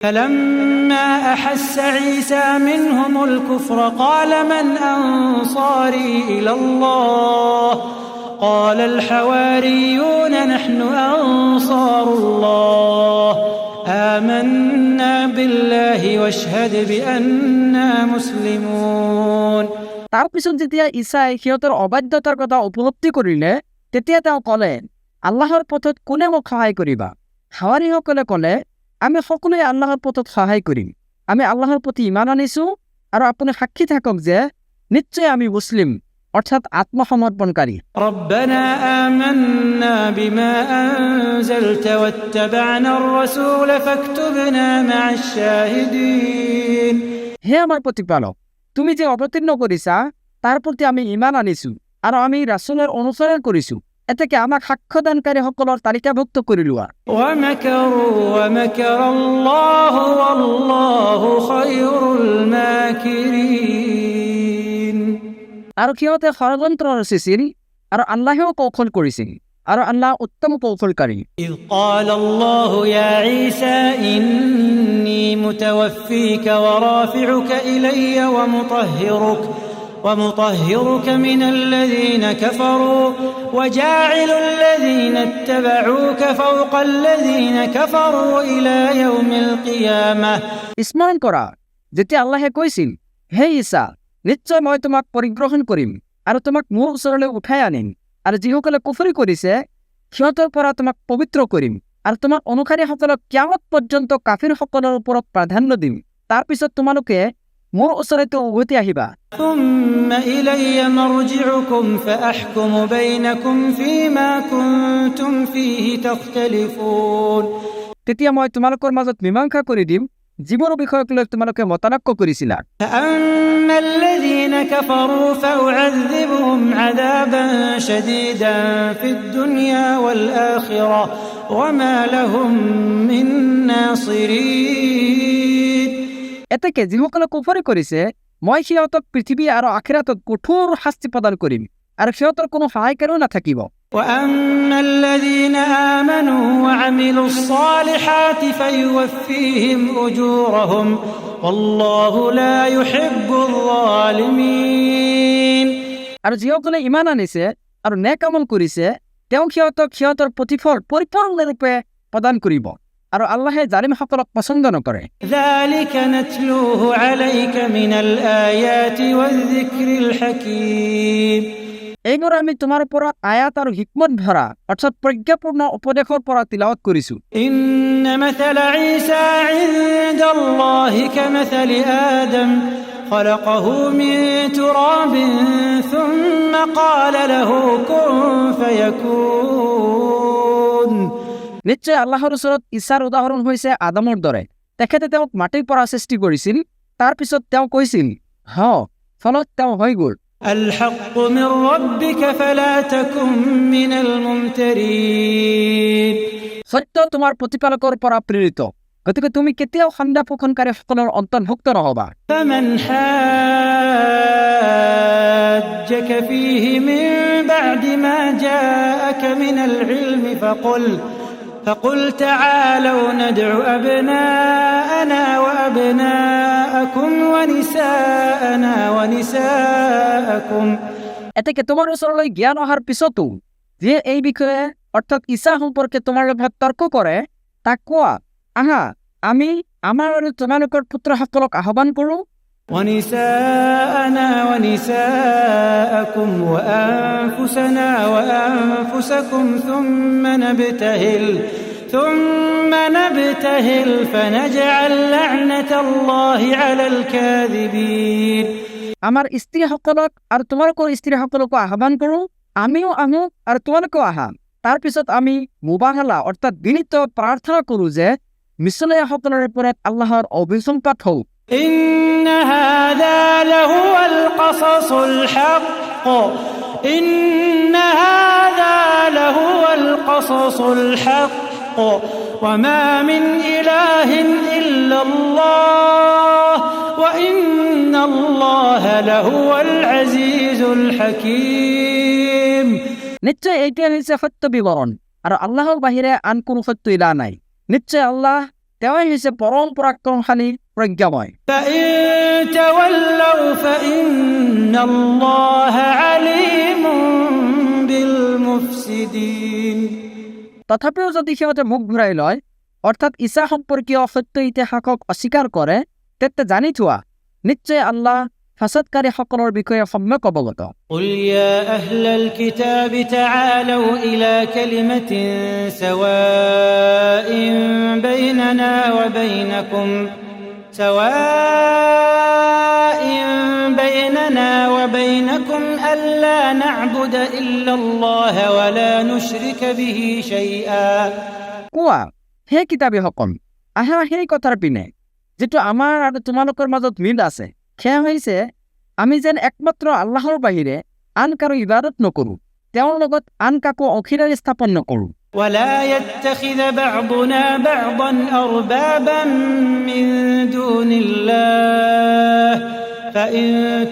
فلما أحس عيسى منهم الكفر قال من أنصاري إلى الله قال الحواريون نحن أنصار الله آمنا بالله واشهد بأننا مسلمون. তার পিছত যেতিয়া ঈশাই সিহঁতৰ অবাধ্যতাৰ কথা উপলব্ধি কৰিলে তেতিয়া তেওঁ ক'লে, আল্লাহৰ পথত কোনে মোক সহায় কৰিবা? হাৱাৰীসকলে ক'লে, আমি সকলোৱে আল্লাহৰ পথত সহায় কৰিম। আমি আল্লাহৰ প্ৰতি ইমান আনিছোঁ আৰু আপুনি সাক্ষী থাকক যে নিশ্চয় আমি মুছলিম, অৰ্থাৎ আত্মসমৰ্পণকাৰী। ربنا آمنا بما أنزلت واتبعنا الرسول فاكتبنا مع الشاهدين. হে আমাৰ প্ৰতিপালক, তুমি যে অৱতীৰ্ণ কৰিছা তাৰ প্ৰতি আমি ইমান আনিছোঁ আৰু আমি ৰাছুলৰ অনুসৰণ কৰিছোঁ, এতেকে আমাক সাক্ষ্যদানকাৰীসকলৰ তালিকাভুক্ত কৰি লোৱা। ومكروا ومكر الله والله خير الماكرين. আৰু সিহঁতে ষড়যন্ত্ৰ ৰচিছিল আৰু আল্লাহেও কৌশল কৰিছিল আৰু আল্লাহ উত্তম কৌশলকাৰী। إذ قال الله يا عيسى إني متوفيك ورافعك إلي ومطهرك من الذين كفروا وجاعل الذين اتبعوك فوق الذين كفروا إلى يوم القيامة. স্মৰণ কৰা যেতিয়া আল্লাহে কৈছিল, হে ঈসা, নিশ্চয় মই তোমাক পৰিগ্ৰহণ কৰিম আৰু তোমাক মোৰ ওচৰলৈ উঠাই আনিম আৰু যিসকলে কুফৰি কৰিছে সিহঁতৰ পৰা তোমাক পবিত্ৰ কৰিম আৰু তোমাৰ অনুসাৰীসকলক কিয়ামত পৰ্যন্ত কাফিৰসকলৰ ওপৰত প্ৰাধান্য দিম। তাৰ পিছত তোমালোকে মোৰ ওচৰতে উভতি আহিবা। ثم إلي مرجعكم فأحكم بينكم فيما كنتم فيه تختلفون. তেতিয়া মই তোমালোকৰ মাজত মীমাংসা কৰি দিম যিবোৰ বিষয়ক লৈ তোমালোকে মতানক্য কৰিছিলা। فأما الذين كفروا فأعذبهم عذابا شديدا في الدنيا والآخرة وما لهم من ناصرين. এতেকে যিসকলে কুফৰি কৰিছে মই সিহঁতক পৃথিৱী আৰু আখিৰাতত কঠোৰ শাস্তি প্ৰদান কৰিম আৰু সিহঁতৰ কোনো সহায়কাৰীও নাথাকিব। وأما الذين آمنوا وعملوا الصالحات فيوفيهم أجورهم والله لا يحب الظالمين. আৰু যিসকলে ইমান আনিছে আৰু নেক আমল কৰিছে তেওঁ সিহঁতক সিহঁতৰ প্ৰতিফল পৰিপূৰ্ণৰূপে প্ৰদান কৰিব আৰু আল্লাহে জালিমসকলক পছন্দ নকৰে। ذلك نتلوه عليك من الآيات والذكر الحكيم. এইবোৰ আমি তোমাৰ পৰা আয়াত আৰু হিকমত ভৰা অৰ্থাৎ প্ৰজ্ঞাপূৰ্ণ উপদেশৰ পৰা তিলাৱত কৰিছো। إن مثل عيسى عند الله كمثل آدم خلقه من تراب ثم قال له كن فيكون. নিশ্চয় আল্লাহৰ ওচৰত ঈছাৰ উদাহৰণ হৈছে আদমৰ দৰে। তেখেতে তেওঁক মাটিৰ পৰা সৃষ্টি কৰিছিল, তাৰ পিছত তেওঁ কৈছিল হ, ফলত তেওঁ হৈ গ'ল। الحق من ربك فلا تكن من الممترين. সত্য তোমাৰ প্ৰতিপালকৰ পৰা প্ৰেৰিত, গতিকে তুমি কেতিয়াও সন্দেহ পোষণকাৰীসকলৰ অন্তৰ্ভুক্ত নহবা। فمن حاجك فيه من بعد ما جاءك من العلم فقل تعالوا ندع أبناءنا وأبناءكم ونساءنا ونساءكم. এতেকে তোমাৰ ওচৰলৈ জ্ঞান অহাৰ পিছতো যে এই বিষয়ে অৰ্থাৎ ঈছা সম্পৰ্কে তোমাৰ লগত তৰ্ক কৰে তাক কোৱা, আহা আমি আমাৰ আৰু তোমালোকৰ পুত্ৰসকলক আহ্বান কৰোঁ ونساءنا ونساءكم وأنفسنا وأنفسكم ثم نبتهل فنجعل لعنة الله على الكاذبين. আমাৰ স্ত্ৰীসকলক আৰু তোমালোকৰ স্ত্ৰীসকলকো আহ্বান কৰোঁ, আমিও আহোঁ আৰু তোমালোকেও আহা। তাৰ পিছত আমি মুবাহালা অৰ্থাৎ বিনীত প্ৰাৰ্থনা কৰোঁ যে মিছলীয়াসকলৰ ওপৰত আল্লাহৰ অভিসম্পাত হওক। إن هذا لهو القصص الحق إن هذا لهو القصص الحق وما من إله إلا الله وإن الله لهو العزيز الحكيم. নিশ্চয় এইটোৱে হৈছে সত্য বিৱৰণ আৰু আল্লাহৰ বাহিৰে আন কোনো সত্য ইলা নাই। নিশ্চয় আল্লাহ তেওঁই হৈছে পৰম পৰাক্ৰমশালী প্ৰজ্ঞাময়। فإن تولوا فإن الله عليم بالمفسدين। তথাপিও যদি সিহঁতে মুখ ঘূৰাই লয়, অৰ্থাৎ ঈছা সম্পৰ্কীয় সত্য ইতিহাসক অস্বীকাৰ কৰে, তেন্তে জানি থোৱা নিশ্চয় আল্লাহ ফাসাদকাৰীসকলৰ বিষয়ে সম্যক অৱগত। قل يا أهل الكتاب تعالوا إلى كلمة سواء بيننا وبينكم ألا نعبد إلا الله ولا نشرك به شيئا। কোৱা, হে কিতাপীসকল, আহা সেই কথাৰ পিনে যিটো আমাৰ আৰু তোমালোকৰ মাজত মিল আছে। সেয়া হৈছে আমি যেন একমাত্ৰ আল্লাহৰ বাহিৰে আন কাৰো ইবাদত নকৰোঁ, তেওঁৰ লগত আন কাকো অংশীদাৰী স্থাপন নকৰোঁ। ولا يتخذ بعضنا بعضا أربابا من دون الله فإن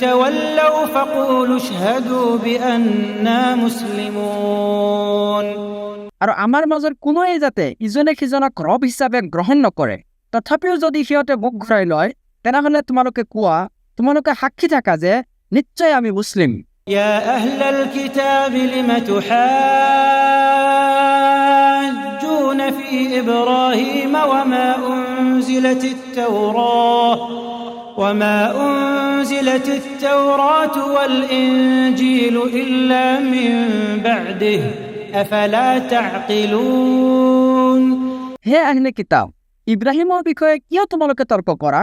تولوا فقولوا اشهدوا بأننا مسلمون। আৰু আমাৰ মাজৰ কোনোৱে যাতে ইজনে সিজনক ৰব হিচাপে গ্ৰহণ নকৰে। তথাপিও যদি সিহঁতে মুখ ঘূৰাই লয়, তেনেহ'লে তোমালোকে কোৱা, তোমালোকে সাক্ষী থাকা যে নিশ্চয় আমি মুছলিম। يا أهل الكتاب لم تحاجون في إبراهيم وما أنزلت التوراة والإنجيل إلا من بعده أفلا تعقلون। হে আহলে কিতাব, ইব্ৰাহিমৰ বিষয়ে কিয় তোমালোকে তৰ্ক কৰা,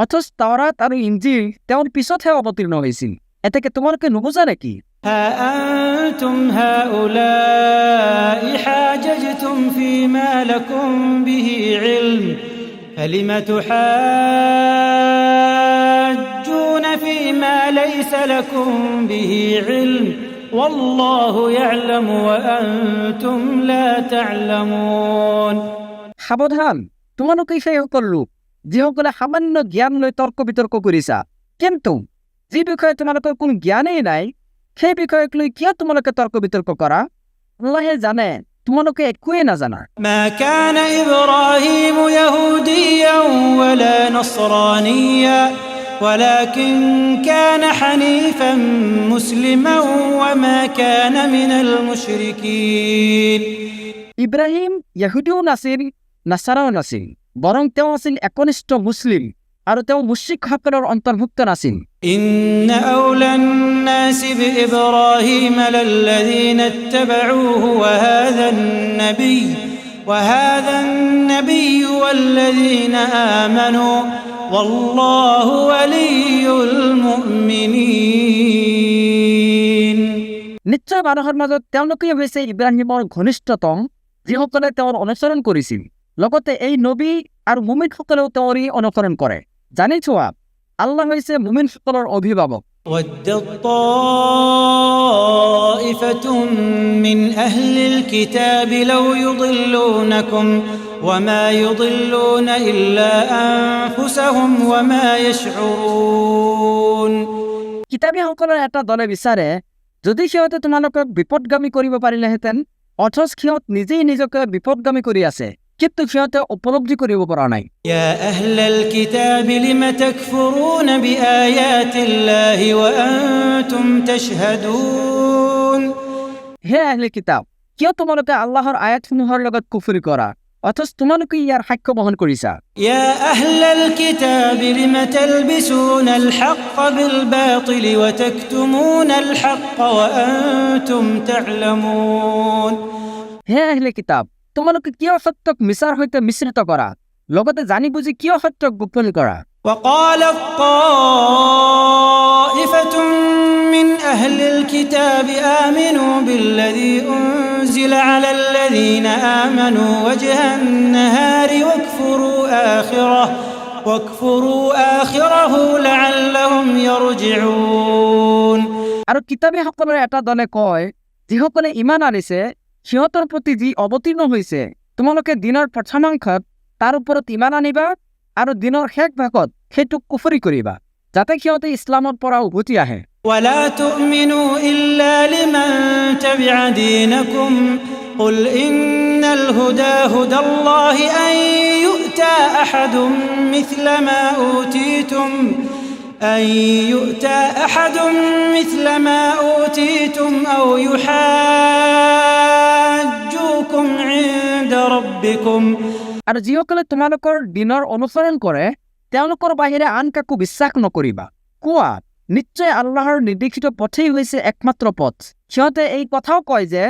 অথচ তাওৰাত আৰু ইঞ্জিল তেওঁৰ পিছতহে অৱতীৰ্ণ হৈছিল। এতেকে তোমালোকে নুবুজা নেকি? ها أنتم هؤلاء حاججتم فيما لكم به علم فلم تحاجون فيما ليس لكم به علم والله يعلم وأنتم لا تعلمون। সাৱধান, তোমালোকে সেইসকল লোক যিসকলে সামান্য জ্ঞান লৈ তৰ্ক বিতৰ্ক কৰিছা, কিন্তু যি বিষয়ে তোমালোকৰ কোনো জ্ঞানেই নাই, সেই বিষয়ক লৈ কিয় তোমালোকে তৰ্ক বিতৰ্ক কৰা? আল্লাহে জানে তোমালোকে একোৱেই নাজানা। ما كان إبراهيم يهوديا ولا نصرانيا ولكن كان حنيفا مسلما وما كان من المشركين। ইব্ৰাহিম ইহুদীও নাছিল, নাছাৰাও নাছিল, বৰং তেওঁ আছিল একনিষ্ঠ মুছলিম আৰু তেওঁ মুশ্ৰিকসকলৰ অন্তৰ্ভুক্ত নাছিল। إن أولى الناس بإبراهيم للذين اتبعوه وهذا النبي والذين آمنوا والله ولي المؤمنين। নিশ্চয় মানুহৰ মাজত তেওঁলোকেই হৈছে ইব্ৰাহিমৰ ঘনিষ্ঠতম, যিসকলে তেওঁৰ অনুসৰণ কৰিছিল। লগতে এই নবী আৰু মুমিনসকলেও তেওঁৰেই অনুসৰণ কৰে। জানি থোৱা, আল্লাহ হৈছে মুমিনসকলৰ অভিভাৱক। ودت طائفة من أهل الكتاب لو يضلونكم وما يضلون إلا أنفسهم وما يشعرون। কিতাবীসকলৰ এটা দলে বিচাৰে যদি সিহঁতে তোমালোকক বিপদগামী কৰিব পাৰিলেহেঁতেন, অথচ সিহঁত নিজেই নিজকে বিপদগামী কৰি আছে, কিন্তু সিহঁতে উপলব্ধি কৰিব পৰা নাই। يا أهل الكتاب لم تكفرون بآيات الله وأنتم تشهدون। হে আহলে কিতাব, কিয় তোমালোকে আল্লাহৰ আয়াতসমূহৰ লগত কুফৰি কৰা, অথচ তোমালোকে ইয়াৰ সাক্ষ্য বহন কৰিছা। يا أهل الكتاب لم تلبسون الحق بالباطل وتكتمون الحق وأنتم تعلمون। হে আহলে কিতাব, তোমালোকে কিয় সত্যক মিছাৰ সৈতে মিশ্ৰিত কৰা, লগতে জানি বুজি কিয় সত্যক গোপন কৰা। وقالت طائفة من أهل الكتاب آمنوا بالذي أنزل على الذين آمنوا وجه النهار واكفروا آخره لعلهم يرجعون। আৰু কিতাবীসকলৰ এটা দলে কয়, যিসকলে ইমান আনিছে সিহঁতৰ প্ৰতি যি অৱতীৰ্ণ হৈছে, তোমালোকে দিনৰ প্ৰথমাংশত তাৰ ওপৰত ইমান আনিবা আৰু দিনৰ শেষ ভাগত সেইটোক কুফৰি কৰিবা, যাতে সিহঁতে ইছলামৰ পৰা উভতি আহে। ولا تؤمنوا إلا لمن تبع دينكم قل إن الهدى هدى الله أن يؤتى يؤتى أحد مثل ما أوتيتم أو يحاجوكم عند ربكم আৰু যিসকলে তোমালোকৰ দিনৰ অনুসৰণ কৰে তেওঁলোকৰ বাহিৰে আন কাকো বিশ্বাস নকৰিবা কোৱা নিশ্চয় আল্লাহৰ নিৰ্দেশিত পথেই হৈছে একমাত্ৰ পথ সিহঁতে এই কথাও কয় যে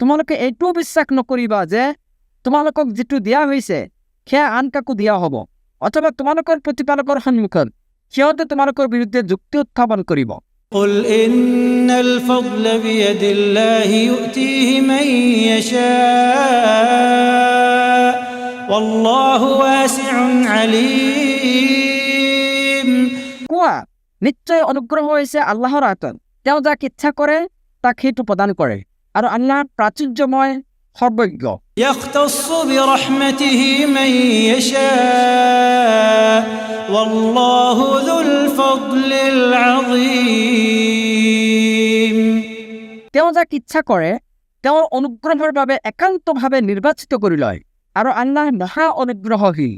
তোমালোকে এইটোও বিশ্বাস নকৰিবা যে তোমালোকক যিটো দিয়া হৈছে সেয়া আন কাকো দিয়া হ'ব অথবা তোমালোকৰ প্ৰতিপালকৰ সন্মুখত সিহঁতে তোমালোকৰ বিৰুদ্ধে যুক্তি উত্থাপন কৰিব قل إن الفضل بيد الله يؤتيه من يشاء والله واسع عليم কোৱা নিশ্চয় অনুগ্ৰহ হৈছে আল্লাহৰ হাতত তেওঁ যাক ইচ্ছা কৰে তাক সেইটো প্ৰদান কৰে আৰু আল্লাহ প্ৰাচুৰ্যময় সৰ্বজ্ঞ يختص برحمته من يشاء والله ذو الفضل العظيم তেওঁ যাক ইচ্ছা কৰে তেওঁৰ অনুগ্ৰহৰ বাবে একান্তভাৱে নিৰ্বাচিত কৰি লয় আৰু আল্লাহ মহা অনুগ্ৰহশীল